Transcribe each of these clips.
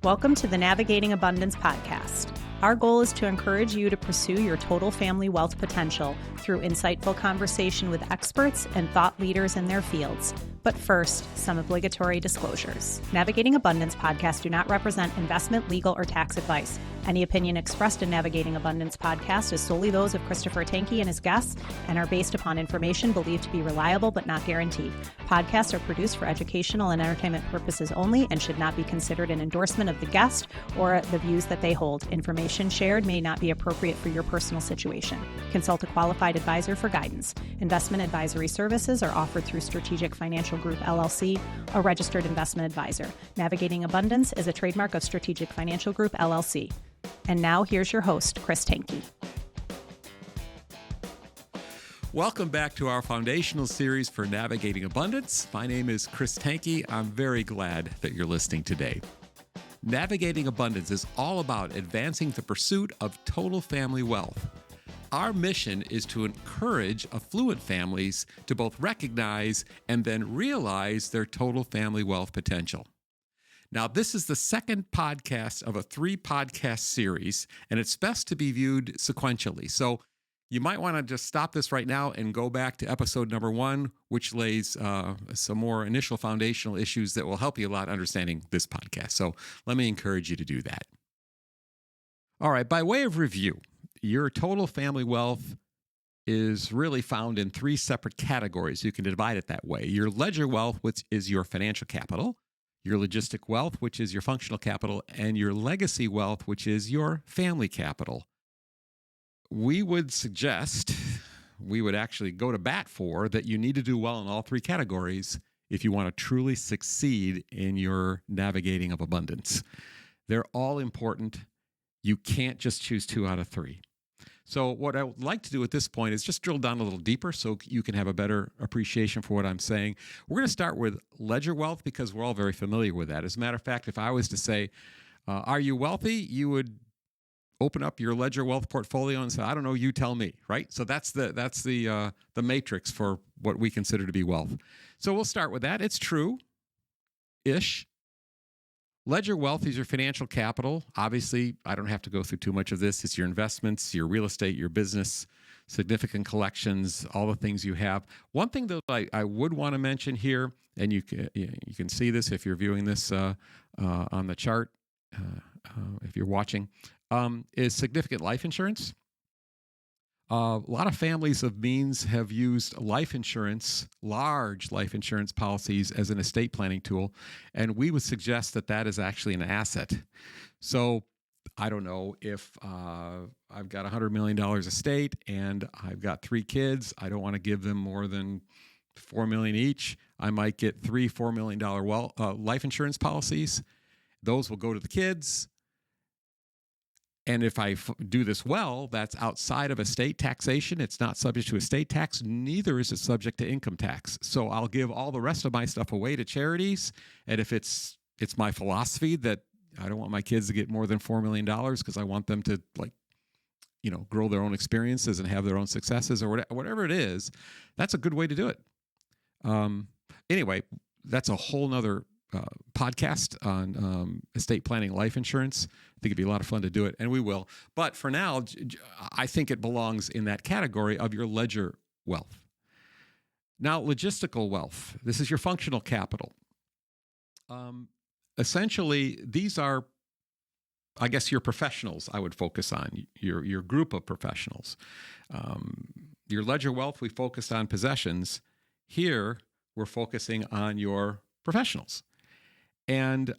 Welcome to the Navigating Abundance podcast. Our goal is to encourage you to pursue your total family wealth potential through insightful conversation with experts and thought leaders in their fields. But first, some obligatory disclosures. Navigating Abundance podcasts do not represent investment, legal, or tax advice. Any opinion expressed in Navigating Abundance podcast is solely those of Christopher Tanke and his guests and are based upon information believed to be reliable but not guaranteed. Podcasts are produced for educational and entertainment purposes only and should not be considered an endorsement of the guest or the views that they hold. Information shared may not be appropriate for your personal situation. Consult a qualified advisor for guidance. Investment advisory services are offered through Strategic Financial Group, LLC, a registered investment advisor. Navigating Abundance is a trademark of Strategic Financial Group, LLC. And now here's your host, Chris Tanke. Welcome back to our foundational series for Navigating Abundance. My name is Chris Tanke. I'm very glad that you're listening today. Navigating Abundance is all about advancing the pursuit of total family wealth. Our mission is to encourage affluent families to both recognize and then realize their total family wealth potential. Now, this is the second podcast of a 3-podcast series, and it's best to be viewed sequentially. So you might want to just stop this right now and go back to episode number 1, which lays some more initial foundational issues that will help you a lot understanding this podcast. So let me encourage you to do that. All right, by way of review, your total family wealth is really found in 3 separate categories. You can divide it that way. Your ledger wealth, which is your financial capital, your logistic wealth, which is your functional capital, and your legacy wealth, which is your family capital. We would suggest, we would actually go to bat for, that you need to do well in all 3 categories if you want to truly succeed in your navigating of abundance. They're all important. You can't just choose 2 out of 3. So what I would like to do at this point is just drill down a little deeper so you can have a better appreciation for what I'm saying. We're going to start with ledger wealth because we're all very familiar with that. As a matter of fact, if I was to say, are you wealthy? You would open up your ledger wealth portfolio and say, I don't know, you tell me, right? So that's the matrix for what we consider to be wealth. So we'll start with that. It's true-ish. Ledger wealth is your financial capital. Obviously, I don't have to go through too much of this. It's your investments, your real estate, your business, significant collections, all the things you have. One thing that I would want to mention here, and you can see this if you're viewing this on the chart, if you're watching, is significant life insurance. A lot of families of means have used life insurance, large life insurance policies, as an estate planning tool, and we would suggest that that is actually an asset. So I don't know if I've got $100 million estate and I've got 3 kids. I don't want to give them more than $4 million each. I might get 3 $4 million life insurance policies. Those will go to the kids. And if I do this well, that's outside of estate taxation. It's not subject to estate tax. Neither is it subject to income tax. So I'll give all the rest of my stuff away to charities. And if it's my philosophy that I don't want my kids to get more than $4 million because I want them to grow their own experiences and have their own successes or whatever it is, that's a good way to do it. Anyway, that's a whole nother podcast on estate planning life insurance. I think it'd be a lot of fun to do it, and we will. But for now, I think it belongs in that category of your ledger wealth. Now, logistical wealth. This is your functional capital. Essentially, these are, I guess, your professionals I would focus on, your group of professionals. Your ledger wealth, we focused on possessions. Here, we're focusing on your professionals. And,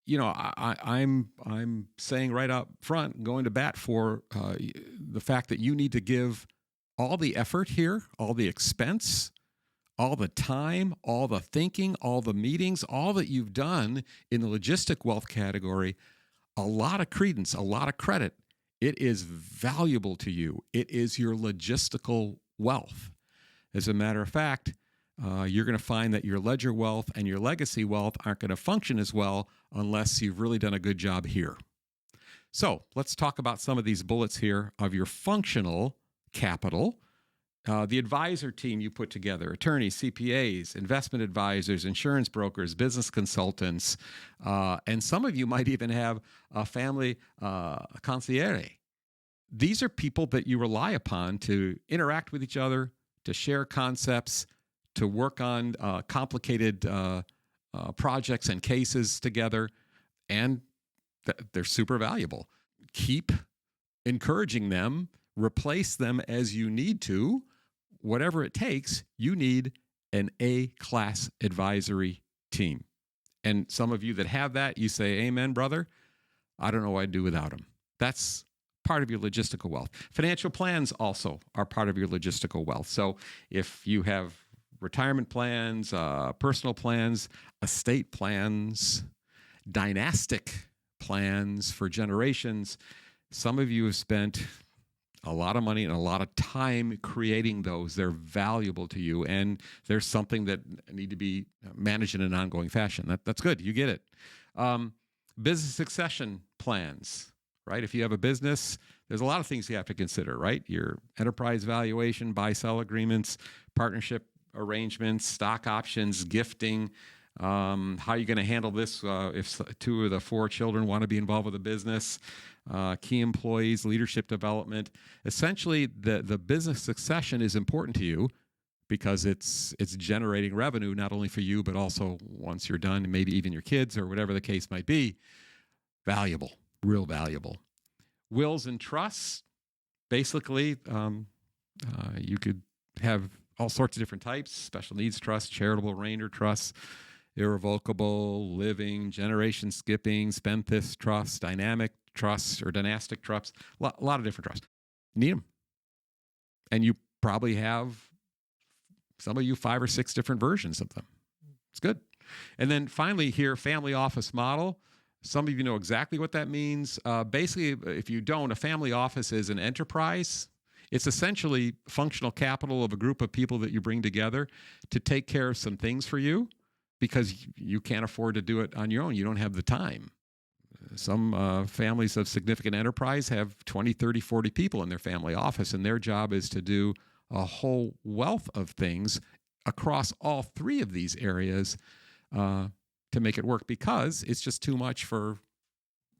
I'm saying right up front, going to bat for the fact that you need to give all the effort here, all the expense, all the time, all the thinking, all the meetings, all that you've done in the logistic wealth category, a lot of credence, a lot of credit. It is valuable to you. It is your logistical wealth. As a matter of fact, you're going to find that your ledger wealth and your legacy wealth aren't going to function as well unless you've really done a good job here. So let's talk about some of these bullets here of your functional capital. The advisor team you put together, attorneys, CPAs, investment advisors, insurance brokers, business consultants, and some of you might even have a family concierge. These are people that you rely upon to interact with each other, to share concepts, to work on complicated projects and cases together, and they're super valuable. Keep encouraging them, replace them as you need to. Whatever it takes, you need an A-class advisory team. And some of you that have that, you say, amen, brother. I don't know what I'd do without them. That's part of your logistical wealth. Financial plans also are part of your logistical wealth. So if you have retirement plans, personal plans, estate plans, dynastic plans for generations, some of you have spent a lot of money and a lot of time creating those. They're valuable to you, and there's something that need to be managed in an ongoing fashion. That's good. You get it. Business succession plans, right? If you have a business, there's a lot of things you have to consider, right? Your enterprise valuation, buy-sell agreements, partnership arrangements, stock options, gifting. How are you going to handle this if 2 of the 4 children want to be involved with the business? Key employees, leadership development. Essentially, the business succession is important to you because it's generating revenue not only for you, but also once you're done, and maybe even your kids or whatever the case might be. Valuable, real valuable. Wills and trusts. Basically, you could have all sorts of different types: special needs trust, charitable remainder trusts, irrevocable, living, generation skipping, spendthrift trusts, dynamic trusts or dynastic trusts, a lot of different trusts. Need them. And you probably have, some of you, 5 or 6 different versions of them. It's good. And then finally here, family office model. Some of you know exactly what that means. Basically, if you don't, a family office is an enterprise. It's essentially functional capital of a group of people that you bring together to take care of some things for you because you can't afford to do it on your own. You don't have the time. Some families of significant enterprise have 20, 30, 40 people in their family office, and their job is to do a whole wealth of things across all 3 of these areas to make it work because it's just too much for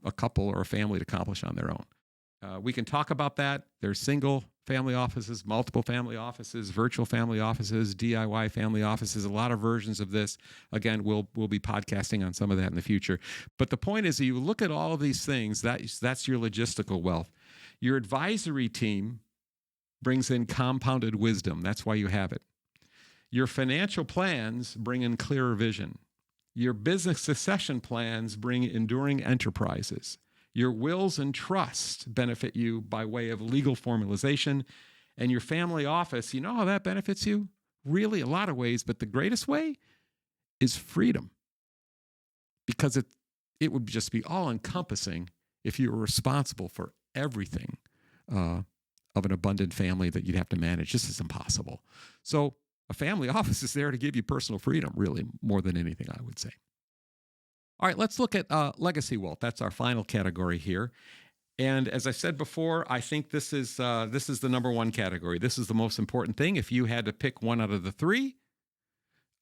a couple or a family to accomplish on their own. We can talk about that. There's single family offices, multiple family offices, virtual family offices, DIY family offices, a lot of versions of this. Again, we'll be podcasting on some of that in the future. But the point is that you look at all of these things, that's your logistical wealth. Your advisory team brings in compounded wisdom. That's why you have it. Your financial plans bring in clearer vision. Your business succession plans bring enduring enterprises. Your wills and trusts benefit you by way of legal formalization. And your family office, you know how that benefits you? Really, a lot of ways, but the greatest way is freedom. Because it would just be all-encompassing if you were responsible for everything of an abundant family that you'd have to manage. This is impossible. So a family office is there to give you personal freedom, really, more than anything, I would say. All right, let's look at legacy wealth. That's our final category here. And as I said before, I think this is the number 1 category. This is the most important thing. If you had to pick one out of the 3,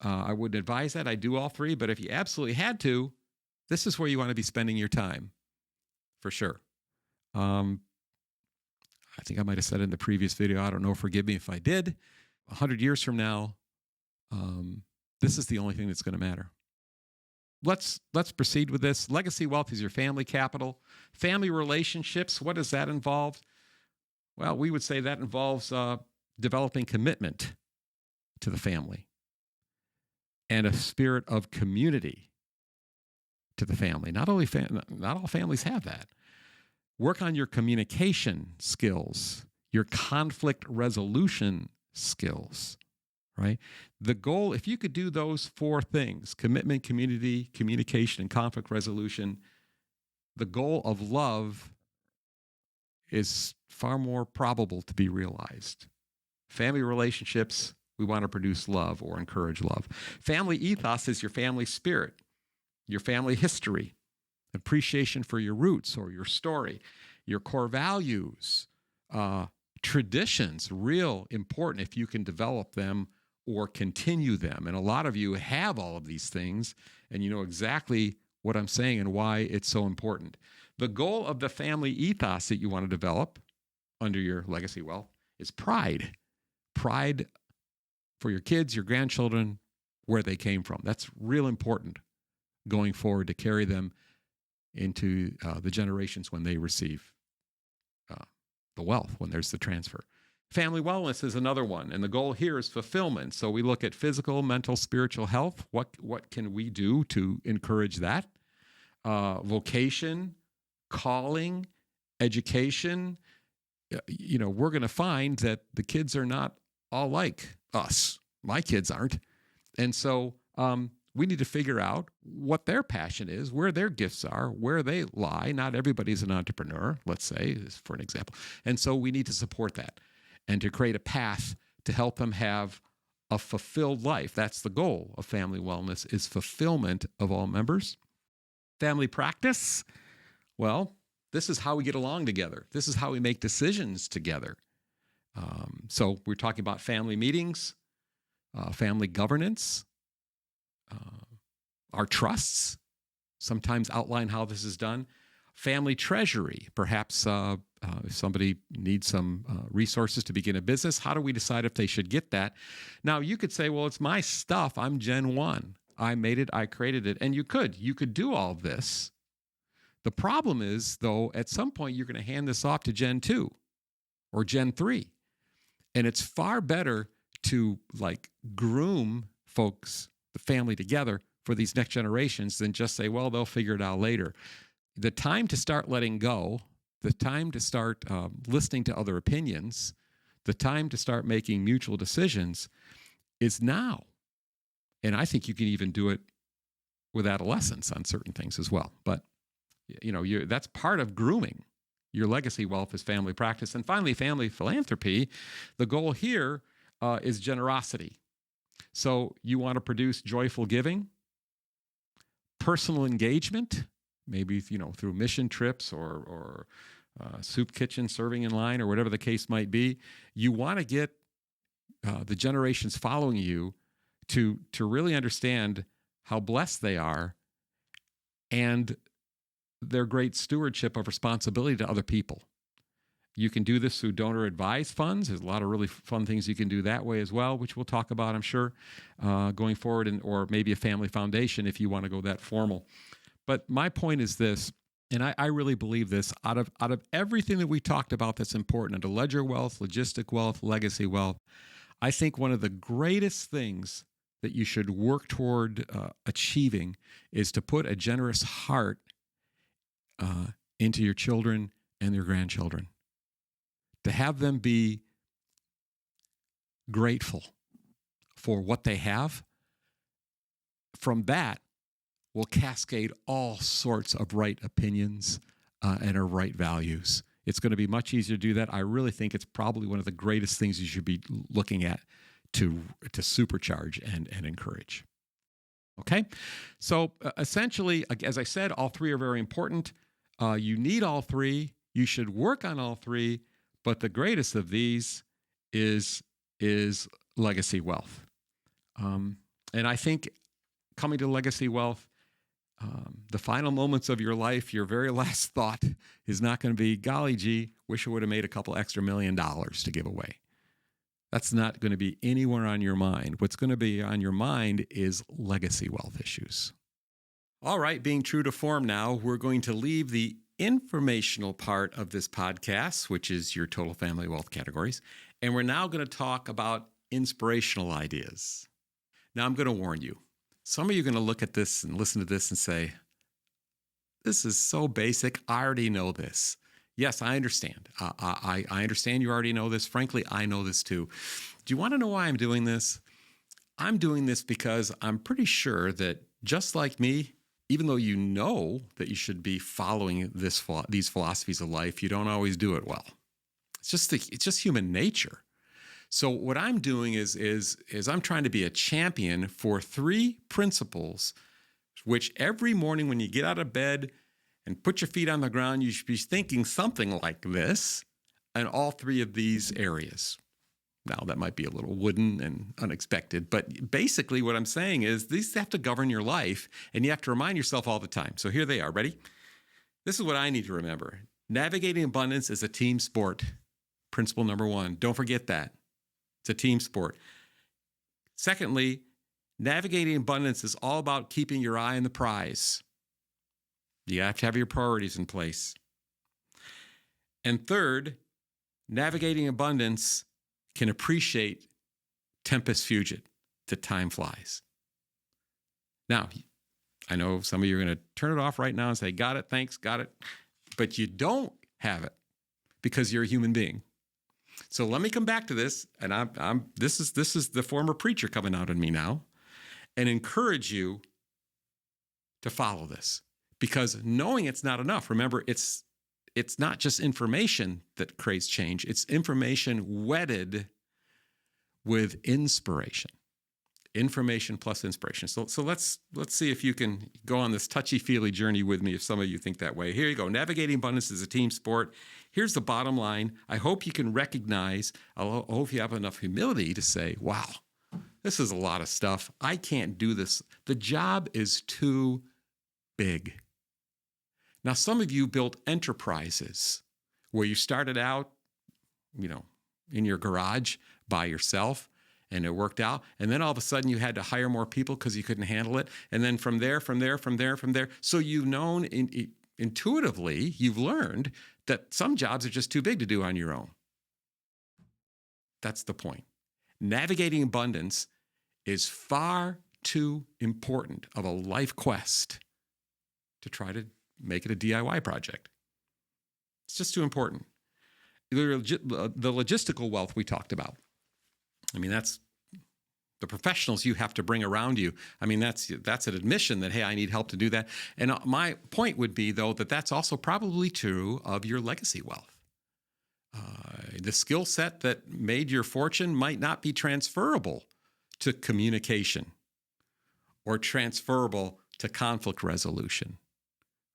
I wouldn't advise that. I do all 3. But if you absolutely had to, this is where you want to be spending your time, for sure. I think I might have said in the previous video, I don't know, forgive me if I did, 100 years from now, this is the only thing that's going to matter. Let's proceed with this. Legacy wealth is your family capital. Family relationships, what does that involve? Well, we would say that involves developing commitment to the family and a spirit of community to the family. Not all families have that. Work on your communication skills, your conflict resolution skills. Right? The goal, if you could do those 4 things, commitment, community, communication, and conflict resolution, the goal of love is far more probable to be realized. Family relationships, we want to produce love or encourage love. Family ethos is your family spirit, your family history, appreciation for your roots or your story, your core values, Traditions, real important if you can develop them or continue them. And a lot of you have all of these things, and you know exactly what I'm saying and why it's so important. The goal of the family ethos that you want to develop under your legacy wealth is pride. Pride for your kids, your grandchildren, where they came from. That's real important going forward to carry them into the generations when they receive the wealth, when there's the transfer. Family wellness is another one, and the goal here is fulfillment. So we look at physical, mental, spiritual health. What can we do to encourage that? Vocation, calling, education. We're going to find that the kids are not all like us. My kids aren't. And so we need to figure out what their passion is, where their gifts are, where they lie. Not everybody's an entrepreneur, let's say, for an example. And so we need to support that and to create a path to help them have a fulfilled life. That's the goal of family wellness, is fulfillment of all members. Family practice, well, this is how we get along together. This is how we make decisions together. So we're talking about family meetings, family governance, our trusts, sometimes outline how this is done. Family treasury, perhaps if somebody needs some resources to begin a business, how do we decide if they should get that? Now, you could say, well, it's my stuff. I'm Gen 1. I made it. I created it. And you could do all this. The problem is, though, at some point, you're going to hand this off to Gen 2 or Gen 3. And it's far better to groom folks, the family together for these next generations than just say, well, they'll figure it out later. The time to start letting go, the time to start listening to other opinions, the time to start making mutual decisions is now. And I think you can even do it with adolescents on certain things as well. But that's part of grooming. Your legacy wealth is family practice. And finally, family philanthropy. The goal here is generosity. So you want to produce joyful giving, personal engagement, maybe through mission trips or soup kitchen, serving in line, or whatever the case might be. You want to get the generations following you to really understand how blessed they are and their great stewardship of responsibility to other people. You can do this through donor advised funds. There's a lot of really fun things you can do that way as well, which we'll talk about, I'm sure, going forward, or maybe a family foundation if you want to go that formal. But my point is this, and I really believe this, out of everything that we talked about that's important, under ledger wealth, logistic wealth, legacy wealth, I think one of the greatest things that you should work toward achieving is to put a generous heart into your children and their grandchildren. To have them be grateful for what they have. From that will cascade all sorts of right opinions and right values. It's going to be much easier to do that. I really think it's probably one of the greatest things you should be looking at to supercharge and encourage. Okay? So essentially, as I said, all three are very important. You need all three. You should work on all three. But the greatest of these is legacy wealth. And I think coming to legacy wealth, the final moments of your life, your very last thought is not going to be, golly gee, wish I would have made a couple extra $1 million to give away. That's not going to be anywhere on your mind. What's going to be on your mind is legacy wealth issues. All right, being true to form now, we're going to leave the informational part of this podcast, which is your total family wealth categories. And we're now going to talk about inspirational ideas. Now, I'm going to warn you. Some of you are going to look at this and listen to this and say, this is so basic. I already know this. Yes, I understand. I understand you already know this. Frankly, I know this too. Do you want to know why I'm doing this? I'm doing this because I'm pretty sure that just like me, even though you know that you should be following these philosophies of life, you don't always do it well. It's just human nature. So what I'm doing is I'm trying to be a champion for 3 principles, which every morning when you get out of bed and put your feet on the ground, you should be thinking something like this. in all three of these areas. Now, that might be a little wooden and unexpected, but basically what I'm saying is these have to govern your life, and you have to remind yourself all the time. So here they are. Ready? This is what I need to remember. Navigating abundance is a team sport. Principle number one. Don't forget that. It's a team sport. Secondly, navigating abundance is all about keeping your eye on the prize. You have to have your priorities in place. And third, navigating abundance can appreciate tempus fugit, that time flies. Now, I know some of you are going to turn it off right now and say, got it, thanks, got it. But you don't have it because you're a human being. So let me come back to this, and this is the former preacher coming out in me now, and encourage you to follow this. Because knowing it's not enough, remember, it's not just information that creates change. It's information wedded with inspiration. Information plus inspiration. So let's see if you can go on this touchy-feely journey with me if some of you think that way. Here you go. Navigating abundance is a team sport. Here's the bottom line. I hope you can recognize, I hope you have enough humility to say, wow, this is a lot of stuff. I can't do this. The job is too big. Now, some of you built enterprises where you started out, in your garage by yourself, and it worked out. And then all of a sudden you had to hire more people because you couldn't handle it. And then from there. So you've known intuitively, you've learned that some jobs are just too big to do on your own. That's the point. Navigating abundance is far too important of a life quest to try to make it a DIY project. It's just too important. The logistical wealth we talked about. That's the professionals you have to bring around you. That's an admission that, hey, I need help to do that. And my point would be, though, that that's also probably true of your legacy wealth. The skill set that made your fortune might not be transferable to communication or transferable to conflict resolution,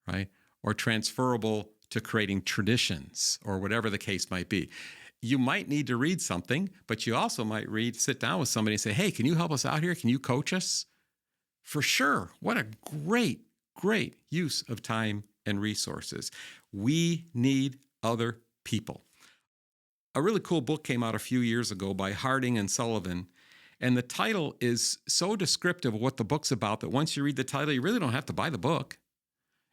right? Or transferable to creating traditions or whatever the case might be. You might need to read something, but you also might sit down with somebody and say, hey, can you help us out here? Can you coach us? For sure. What a great, great use of time and resources. We need other people. A really cool book came out a few years ago by Harding and Sullivan, and the title is so descriptive of what the book's about that once you read the title, you really don't have to buy the book.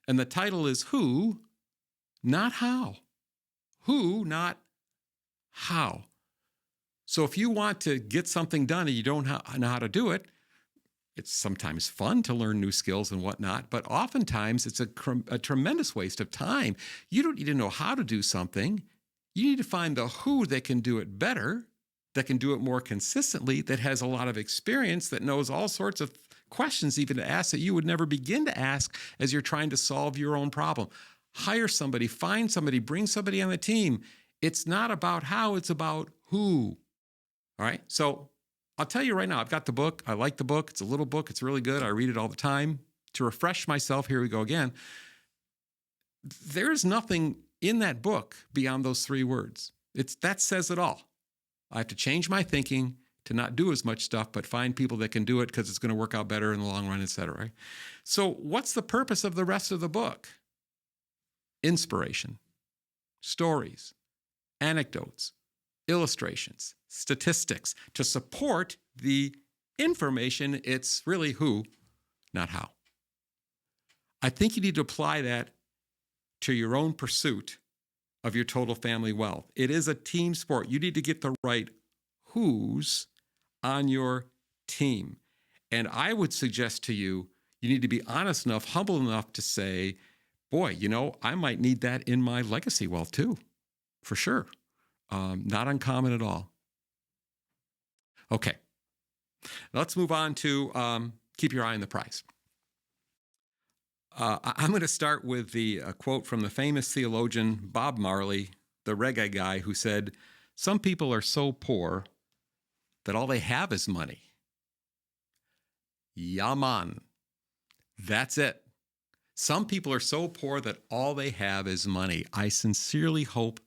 And the title is Who, Not How. Who, not how. So if you want to get something done and you don't know how to do it, it's sometimes fun to learn new skills and whatnot, but oftentimes it's a tremendous waste of time. You don't need to know how to do something. You need to find the who that can do it better, that can do it more consistently, that has a lot of experience, that knows all sorts of questions even to ask that you would never begin to ask as you're trying to solve your own problem. Hire somebody, find somebody, bring somebody on the team. It's not about how, it's about who. All right? So I'll tell you right now, I've got the book. I like the book. It's a little book. It's really good. I read it all the time. To refresh myself, here we go again. There's nothing in that book beyond those three words. That says it all. I have to change my thinking to not do as much stuff, but find people that can do it because it's going to work out better in the long run, et cetera. Right? So what's the purpose of the rest of the book? Inspiration, stories, anecdotes, illustrations, statistics to support the information. It's really who, not how. I think you need to apply that to your own pursuit of your total family wealth. It is a team sport. You need to get the right who's on your team. And I would suggest to you, you need to be honest enough, humble enough to say, boy, I might need that in my legacy wealth too, for sure. Not uncommon at all. Okay, let's move on to keep your eye on the prize. I'm going to start with the quote from the famous theologian Bob Marley, the reggae guy, who said, "Some people are so poor that all they have is money." Yeah, man. That's it. Some people are so poor that all they have is money. I sincerely hope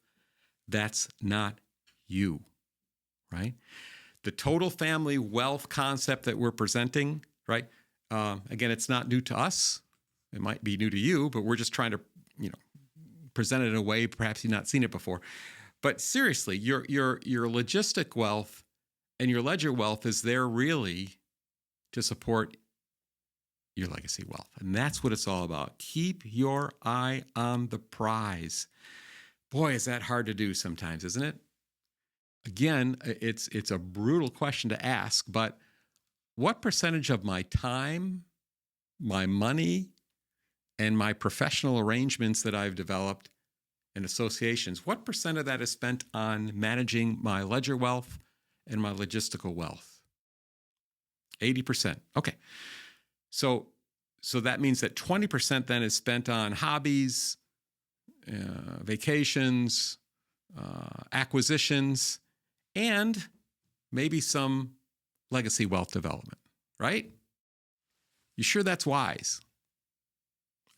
That's not you, right? The total family wealth concept that we're presenting, right? Again, it's not new to us. It might be new to you, but we're just trying to, present it in a way perhaps you've not seen it before. But seriously, your logistic wealth and your ledger wealth is there really to support your legacy wealth. And that's what it's all about. Keep your eye on the prize. Boy, is that hard to do sometimes, isn't it? Again, it's a brutal question to ask, but what percentage of my time, my money, and my professional arrangements that I've developed and associations, what percent of that is spent on managing my ledger wealth and my logistical wealth? 80%. Okay. So that means that 20% then is spent on hobbies, vacations, acquisitions, and maybe some legacy wealth development, right? You sure that's wise?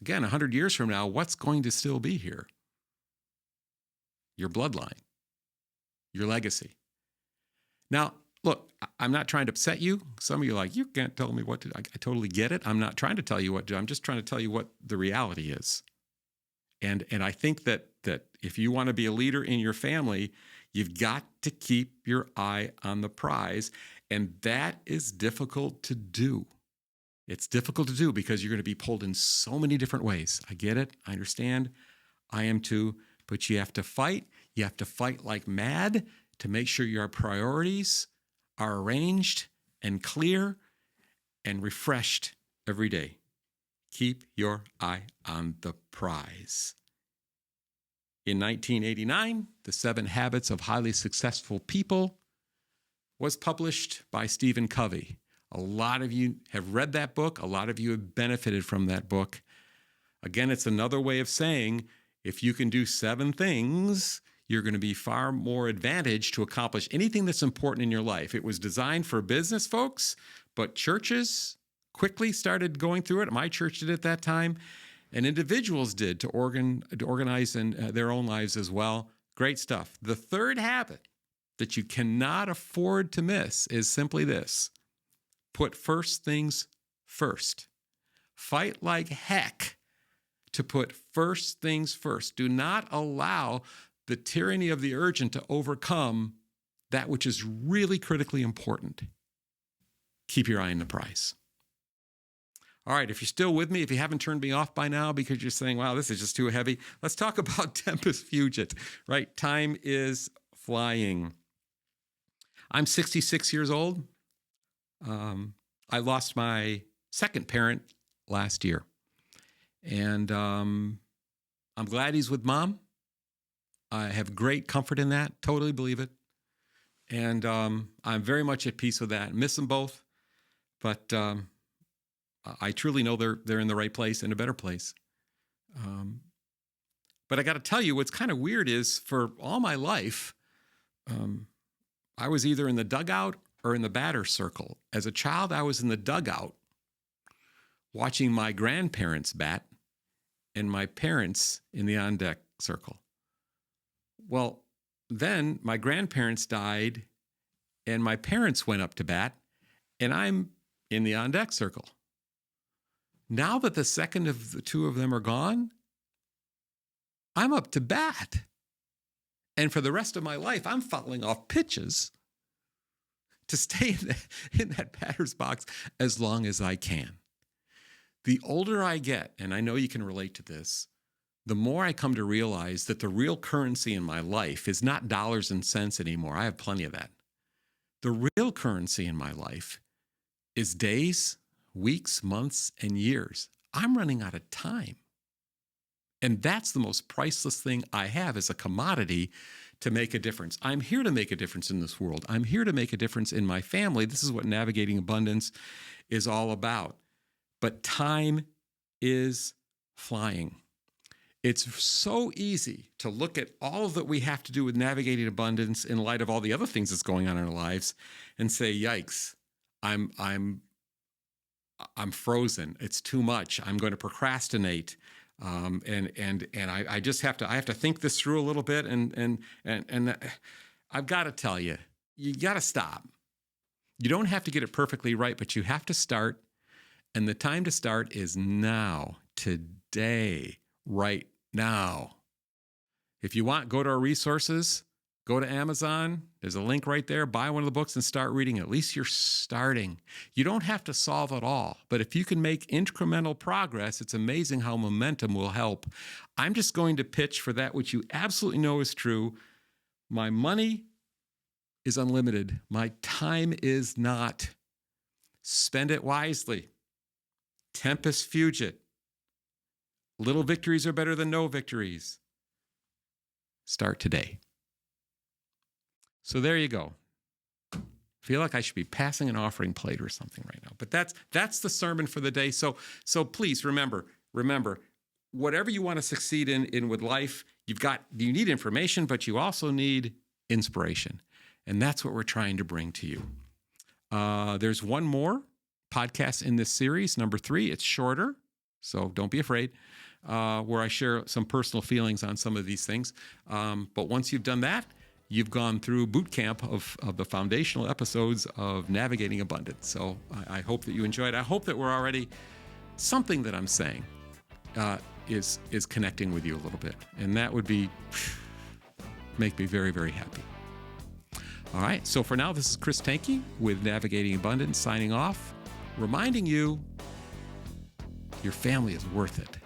Again, 100 years from now, what's going to still be here? Your bloodline, your legacy. Now, look, I'm not trying to upset you. Some of you are like, you can't tell me what to do. I totally get it. I'm not trying to tell you what to do. I'm just trying to tell you what the reality is. And I think that if you want to be a leader in your family, you've got to keep your eye on the prize. And that is difficult to do. It's difficult to do because you're going to be pulled in so many different ways. I get it. I understand. I am too. But you have to fight. You have to fight like mad to make sure your priorities are arranged and clear and refreshed every day. Keep your eye on the prize. In 1989, The 7 Habits of Highly Successful People was published by Stephen Covey. A lot of you have read that book. A lot of you have benefited from that book. Again, it's another way of saying if you can do 7 things, you're going to be far more advantaged to accomplish anything that's important in your life. It was designed for business folks, but churches quickly started going through it. My church did at that time, and individuals did to organize in their own lives as well. Great stuff. The third habit that you cannot afford to miss is simply this: put first things first. Fight like heck to put first things first. Do not allow the tyranny of the urgent to overcome that which is really critically important. Keep your eye on the prize. All right, if you're still with me, if you haven't turned me off by now because you're saying, wow, this is just too heavy, let's talk about Tempus Fugit, right? Time is flying. I'm 66 years old. I lost my second parent last year. And I'm glad he's with mom. I have great comfort in that. Totally believe it. And I'm very much at peace with that. Miss them both. But I truly know they're in the right place, in a better place. But I got to tell you, what's kind of weird is for all my life, I was either in the dugout or in the batter circle. As a child, I was in the dugout watching my grandparents bat and my parents in the on-deck circle. Well, then my grandparents died and my parents went up to bat and I'm in the on-deck circle. Now that the second of the two of them are gone, I'm up to bat. And for the rest of my life, I'm fouling off pitches to stay in that batter's box as long as I can. The older I get, and I know you can relate to this, the more I come to realize that the real currency in my life is not dollars and cents anymore. I have plenty of that. The real currency in my life is days, weeks, months, and years. I'm running out of time. And that's the most priceless thing I have as a commodity to make a difference. I'm here to make a difference in this world. I'm here to make a difference in my family. This is what Navigating Abundance is all about. But time is flying. It's so easy to look at all that we have to do with navigating abundance in light of all the other things that's going on in our lives and say, yikes, I'm frozen. It's too much. I'm going to procrastinate. I just have to think this through a little bit, and I've got to tell you, you got to stop. You don't have to get it perfectly right, but you have to start, and the time to start is now, today, right now. If you want, go to our resources, go to Amazon. There's a link right there. Buy one of the books and start reading. At least you're starting. You don't have to solve it all, but if you can make incremental progress, it's amazing how momentum will help. I'm just going to pitch for that which you absolutely know is true. My money is unlimited. My time is not. Spend it wisely. Tempus fugit. Little victories are better than no victories. Start today. So there you go. Feel like I should be passing an offering plate or something right now. But that's the sermon for the day. So please remember, whatever you want to succeed in with life, you need information, but you also need inspiration. And that's what we're trying to bring to you. There's one more podcast in this series, number 3. It's shorter, so don't be afraid, where I share some personal feelings on some of these things. But once you've done that, you've gone through boot camp of the foundational episodes of Navigating Abundance. So I hope that you enjoyed. I hope that we're already, something that I'm saying is connecting with you a little bit. And that would make me very, very happy. All right. So for now, this is Chris Tanke with Navigating Abundance signing off, reminding you your family is worth it.